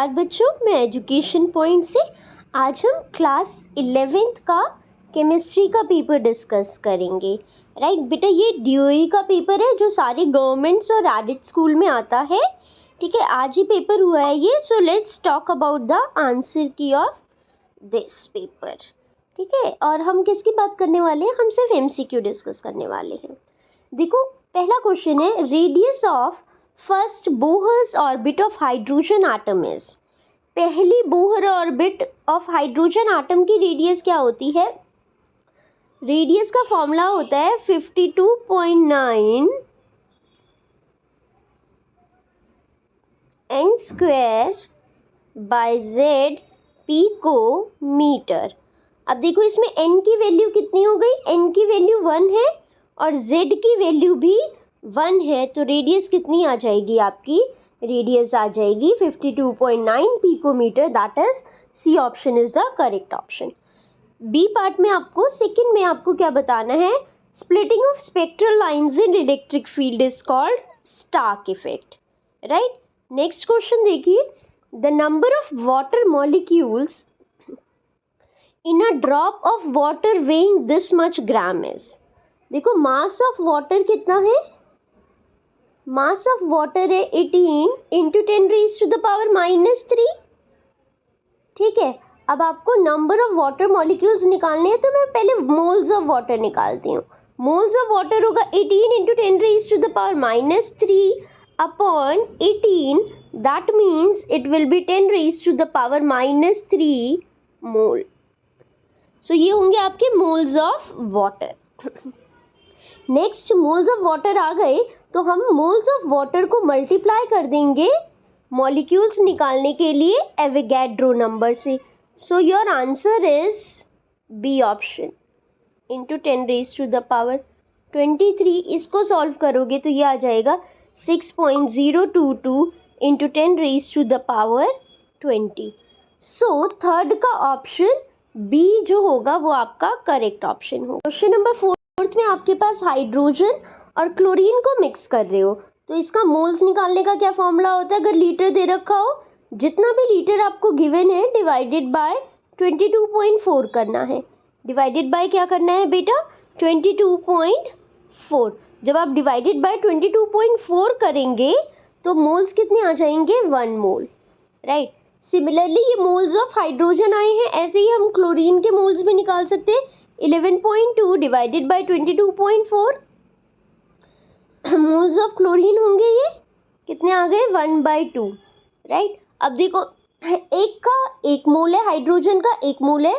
नमस्कार बच्चों, मैं एजुकेशन पॉइंट से आज हम क्लास 11th का केमिस्ट्री का पेपर डिस्कस करेंगे। राइट बेटा, ये DOE का पेपर है जो सारे गवर्नमेंट्स और एडेड स्कूल में आता है। ठीक है, आज ही पेपर हुआ है ये। So let's talk about the answer की ऑफ दिस पेपर। ठीक है, और हम किसकी बात करने वाले हैं? हम सिर्फ MCQ डिस्कस करने वाले हैं। देखो, पहला क्वेश्चन है, radius of first Bohr's orbit of hydrogen atom is. पहली Bohr orbit of hydrogen atom की रेडियस क्या होती है? रेडियस का फॉर्मूला होता है 52.9 n square by z picometre. अब देखो, इसमें n की वैल्यू कितनी हो गई? n की वैल्यू 1 है और z की वैल्यू भी 1 है, तो रेडियस कितनी आ जाएगी आपकी? रेडियस आ जाएगी 52.9 picometre. That is C option is the correct option. B part में आपको, सेकंड में आपको क्या बताना है? Splitting of spectral lines in electric field is called Stark effect. Right, next question देखिए, the number of water molecules in a drop of water weighing this much gram is. देखो, mass of water कितना है? Mass of water है 18 into 10 raise to the power -3। ठीक है, अब आपको number of water molecules निकालने हैं, तो मैं पहले मोल्स ऑफ वाटर निकालती हूँ। मोल्स ऑफ वाटर होगा 18 into 10 raise to the power -3 upon 18। That means it will be 10 raise to the power -3 mole. So ये होंगे आपके moles of water. Next, moles of water आ गए तो हम मोल्स ऑफ वाटर को मल्टीप्लाई कर देंगे मॉलिक्यूल्स निकालने के लिए एवोगैड्रो नंबर से। So your answer is B option, into 10 raise to the power 23। इसको सॉल्व करोगे तो ये आ जाएगा 6.022 into 10 raise to the power 20। So third का ऑप्शन बी जो होगा वो आपका करेक्ट ऑप्शन होगा। क्वेश्चन नंबर 4 में आपके पास हाइड्रोजन और क्लोरीन को मिक्स कर रहे हो, तो इसका मोल्स निकालने का क्या फॉर्मूला होता है? अगर लीटर दे रखा हो, जितना भी लीटर आपको गिवन है डिवाइडेड बाय 22.4 करना है। डिवाइडेड बाय क्या करना है बेटा? 22.4। जब आप डिवाइडेड बाय 22.4 करेंगे तो मोल्स कितने आ जाएंगे? 1 मोल। राइट, सिमिलरली ये मोल्स ऑफ हाइड्रोजन आए हैं, ऐसे ही हम क्लोरीन के मोल्स भी निकाल सकते हैं। 11.2 divided by 22.4 moles of chlorine होंगे। ये कितने आ गए? 1/2। राइट, अब देखो, एक का 1 मोल है, हाइड्रोजन का 1 मोल है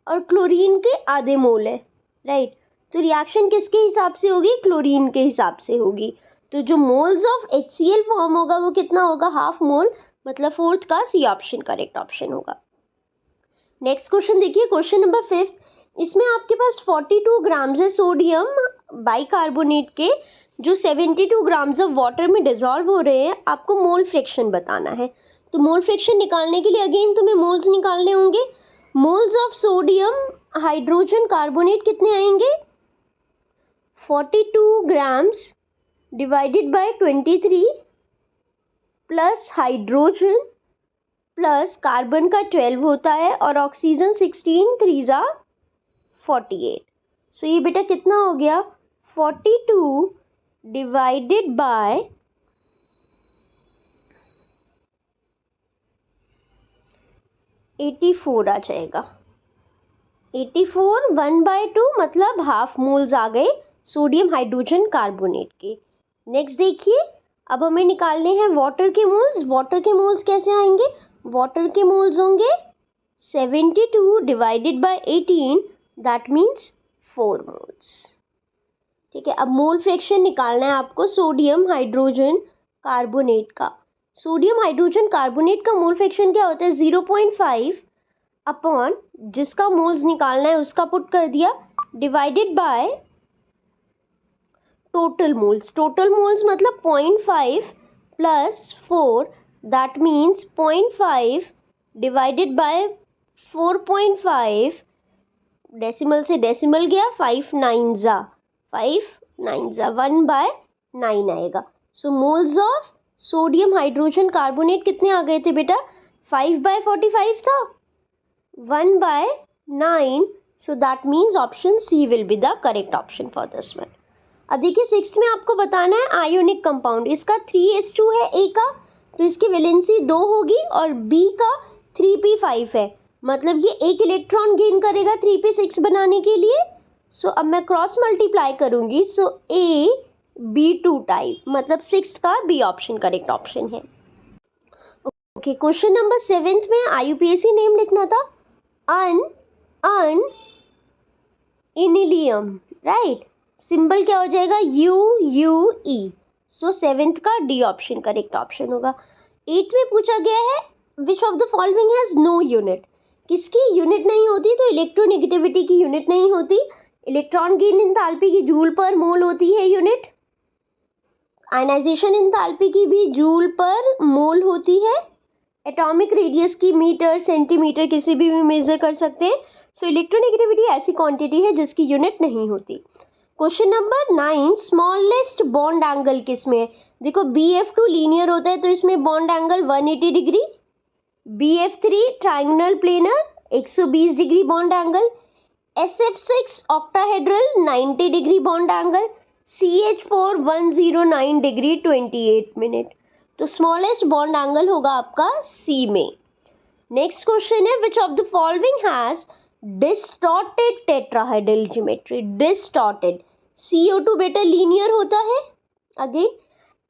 और क्लोरीन के आधे मोल है। राइट, तो रिएक्शन किसके हिसाब से होगी? क्लोरीन के हिसाब से होगी। तो जो मोल्स ऑफ HCl फॉर्म होगा वो कितना होगा? हाफ मोल, मतलब फोर्थ का सी ऑप्शन करेक्ट ऑप्शन होगा। नेक्स्ट क्वेश्चन देखिए, क्वेश्चन नंबर 5। इसमें आपके पास 42 ग्राम्स है सोडियम बाइकार्बोनेट के, जो 72 ग्राम्स ऑफ वाटर में डिजॉल्व हो रहे हैं। आपको मोल फ्रैक्शन बताना है, तो मोल फ्रैक्शन निकालने के लिए अगेन तुम्हें मोल्स निकालने होंगे। Moles of sodium hydrogen carbonate कितने आएंगे? 42 grams divided by 23 plus hydrogen plus carbon का 12 होता है और ऑक्सीजन 16, 3 जा 48। सो ये बेटा कितना हो गया? 42 डिवाइडेड बाय 84 आ जाएगा। 84 1/2 मतलब हाफ मोल्स आ गए सोडियम हाइड्रोजन कार्बोनेट के। नेक्स्ट देखिए, अब हमें निकालने हैं वाटर के मोल्स। वाटर के मोल्स कैसे आएंगे? वाटर के मोल्स होंगे 72 divided by 18, that means 4 moles. ठीक है, अब मोल फ्रैक्शन निकालना है आपको सोडियम हाइड्रोजन कार्बोनेट का। सोडियम हाइड्रोजन कार्बोनेट का मोल फ्रैक्शन क्या होता है? 0.5 अपॉन जिसका मोल्स निकालना है उसका पुट कर दिया, divided by total moles. Total moles मतलब 0.5 प्लस 4, that means 0.5 divided by 4.5। Decimal से डेसिमल गया, 5 9 जा 1/9 आएगा। So moles of sodium hydrogen carbonate कितने आ गए थे बेटा? 5/45 था, 1/9, so that means option C will be the correct option for this one. अब देखिए 6th में आपको बताना है आयोनिक कंपाउंड, इसका 3s2 है A का, तो इसकी वैलेंसी 2 होगी और B का 3p5 है, मतलब ये एक इलेक्ट्रॉन गेन करेगा 3p6 बनाने के लिए. सो अब मैं क्रॉस मल्टीप्लाई करूंगी, सो AB2 टाइप, मतलब 6th का B ऑप्शन करेक्ट ऑप्शन है. ओके, क्वेश्चन नंबर 7th में IUPAC नेम लिखना था इनिलियम, राइट. सिंबल क्या हो जाएगा, UUE. सो 7th का D ऑप्शन करेक्ट ऑप्शन होगा. 8th में पूछा गया है which of the following has no unit, किसकी यूनिट नहीं होती, तो इलेक्ट्रोनेगेटिविटी की यूनिट नहीं होती. इलेक्ट्रॉन गेन एंथैल्पी की जूल पर मोल होती है यूनिट. आयनाइजेशन एंथैल्पी की भी जूल पर मोल होती है. एटॉमिक रेडियस की मीटर सेंटीमीटर किसी भी मेजर कर सकते हैं. सो इलेक्ट्रोनेगेटिविटी ऐसी क्वांटिटी है जिसकी यूनिट नहीं होती. Question number 9, smallest bond angle किस में है. देखो BF2 लीनियर होता है तो इसमें bond angle 180 degree, BF3 triangular planar 120 degree bond angle, SF6 octahedral 90 degree bond angle, CH4 109 degree 28 minute. तो स्मॉलेस्ट बॉन्ड एंगल होगा आपका C में. नेक्स्ट क्वेश्चन है which of the following has distorted tetrahedral geometry. Distorted, CO2 बेटा linear होता है. Again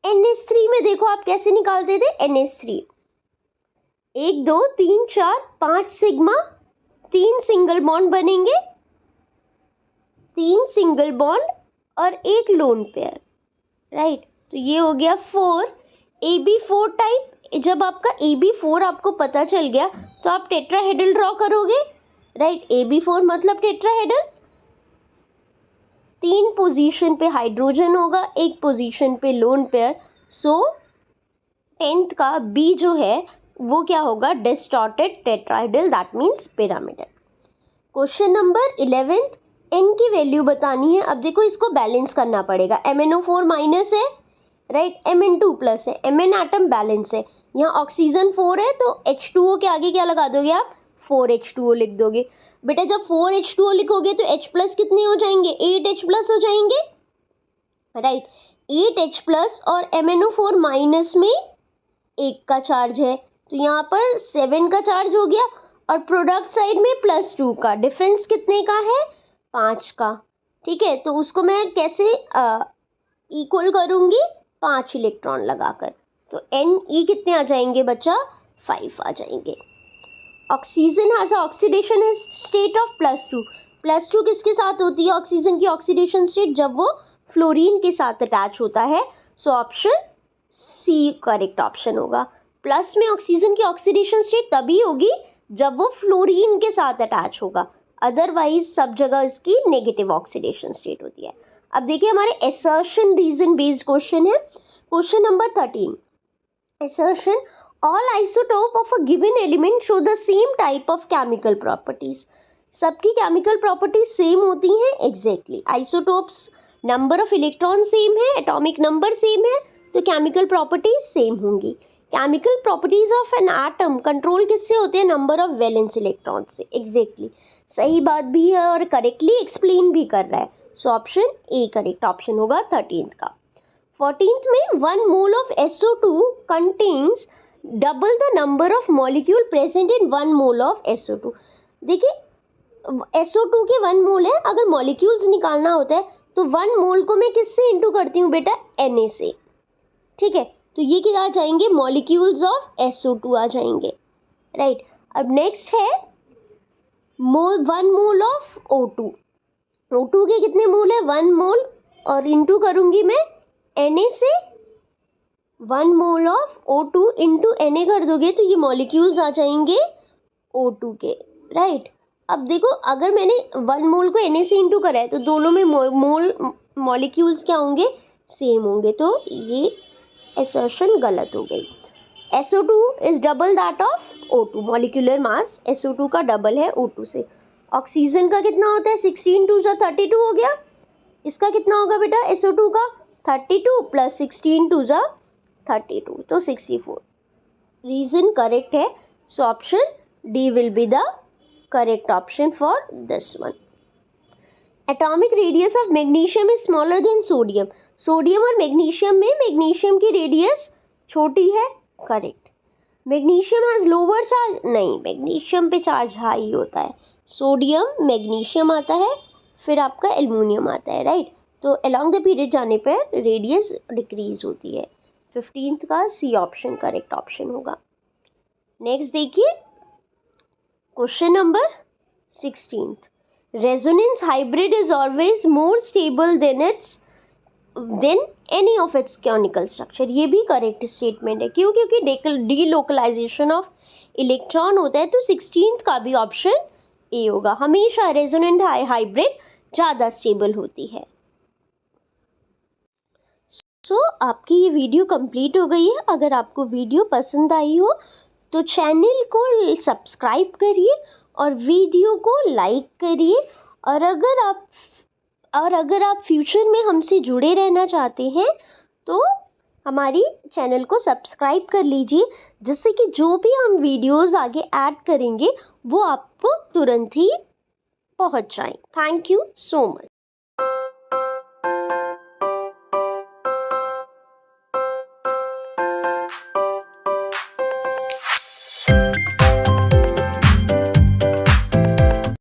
NH3 में देखो आप कैसे निकालते थे, NH3 1 2 3 4 5 सिग्मा, 3 सिंगल बॉन्ड बनेंगे, 3 सिंगल बॉन्ड और 1 लोन पेयर, राइट. तो ये हो गया 4. AB4 टाइप, जब आपका AB4 आपको पता चल गया तो आप टेट्राहेड्रल ड्रॉ करोगे, राइट. AB4 मतलब टेट्राहेड्रल, 3 पोजीशन पे हाइड्रोजन होगा, 1 पोजीशन पे लोन पेयर. सो 10th का B जो है वो क्या होगा, distorted tetrahedral, that means pyramidal. Question number 11th, N की वैल्यू बतानी है. अब देखो इसको बैलेंस करना पड़ेगा. MnO4 माइनस है, राइट. Mn2 प्लस है, Mn एटम बैलेंस है. यहाँ ऑक्सीजन 4 है तो H2O के आगे क्या लगा दोगे आप, 4H2O लिख दोगे. बेटा जब 4H2O लिखोगे तो H प्लस कितने हो जाएंगे, 8H प्लस हो जाएंगे, राइट. 8H प्लस और MnO4 माइनस में 1 का चार्ज है तो यहाँ पर 7 का चार्ज हो गया और प्रोडक्ट साइड में +2 का. डिफरेंस कितने का है, 5 का. ठीक है, तो उसको मैं कैसे इक्वल करूँगी, 5 इलेक्ट्रॉन लगाकर. तो Ne कितने आ जाएंगे बच्चा, 5 आ जाएंगे. Oxygen has oxidation state of +2. +2 किसके साथ होती है ऑक्सीजन की ऑक्सीडेशन स्टेट, जब वो फ्लोरीन के साथ अटैच होता है. So option C correct option होगा. प्लस में ऑक्सीजन की ऑक्सीडेशन स्टेट तभी होगी जब वो फ्लोरीन के साथ अटैच होगा, अदरवाइज सब जगह इसकी नेगेटिव ऑक्सीडेशन स्टेट होती है. अब देखिए हमारे असर्शन रीजन बेस्ड क्वेश्चन है. Question number 13, assertion all isotope of a given element show the same type of chemical properties. सबकी केमिकल प्रॉपर्टीज सेम होती हैं, exactly. Isotopes number of electron same है, एटॉमिक नंबर सेम है, तो chemical properties same होंगी. Chemical properties of an atom control किससे होते हैं, नंबर ऑफ वैलेंस इलेक्ट्रॉन से. एग्जैक्टली सही बात भी है और करेक्टली एक्सप्लेन भी कर रहा है. So option A correct option होगा 13th का. 14th में 1 mole of SO2 contains double the number of molecule present in 1 mole of SO2. देखिए SO2 के 1 मोल है, अगर मॉलिक्यूल्स निकालना होता है तो 1 मोल को मैं किससे इंटू करती हूँ बेटा, Na से. ठीक है, तो ये क्या आ जाएंगे, मॉलिक्यूल्स ऑफ SO2 आ जाएंगे, राइट. अब नेक्स्ट है 1 मोल ऑफ O2. O2 के कितने मोल है, 1 मोल, और इंटू करूँगी मैं Na से. 1 mole of O2 into Na कर दोगे तो ये मॉलिक्यूल्स आ जाएंगे O2 के, राइट. अब देखो अगर मैंने 1 मोल को Na से इंटू करा है तो दोनों में मोल मॉलिक्यूल्स क्या होंगे, सेम होंगे, तो ये असर्शन गलत हो गई. SO2 is double that of O2. Molecular mass SO2 का डबल है O2 से. ऑक्सीजन का कितना होता है, 16 2 सा 32 हो गया. इसका कितना होगा बेटा SO2 का, 32 प्लस 16 2 सा 32, तो 64. रीजन करेक्ट है. So option D will be the correct option for this one. Atomic radius of magnesium is smaller than sodium. Sodium और मैग्नीशियम में मैग्नीशियम की रेडियस छोटी है, correct. Magnesium has lower charge, नहीं, magnesium पे charge high होता है. Sodium, magnesium आता है, फिर आपका एल्युमिनियम आता है, राइट. तो अलॉन्ग द पीरियड जाने पर रेडियस डिक्रीज होती है. 15th का सी ऑप्शन करेक्ट ऑप्शन होगा. नेक्स्ट देखिए question number 16. Resonance hybrid is always more stable then any of its chemical structure. ये भी करेक्ट स्टेटमेंट है. क्यों? क्योंकि डीलोकलाइजेशन ऑफ इलेक्ट्रॉन होता है. तो 16th का भी ऑप्शन ए होगा. हमेशा रेजोनेंट हाइब्रिड ज़्यादा स्टेबल होती है. सो आपकी ये वीडियो कंप्लीट हो गई है. अगर आपको वीडियो पसंद आई हो तो चैनल को सब्सक्राइब करिए और वीडियो को लाइक करिए. और अगर आप फ्यूचर में हमसे जुड़े रहना चाहते हैं तो हमारी चैनल को सब्सक्राइब कर लीजिए, जिससे कि जो भी हम वीडियोस आगे ऐड करेंगे वो आपको तुरंत ही पहुंच जाएं. Thank you so much.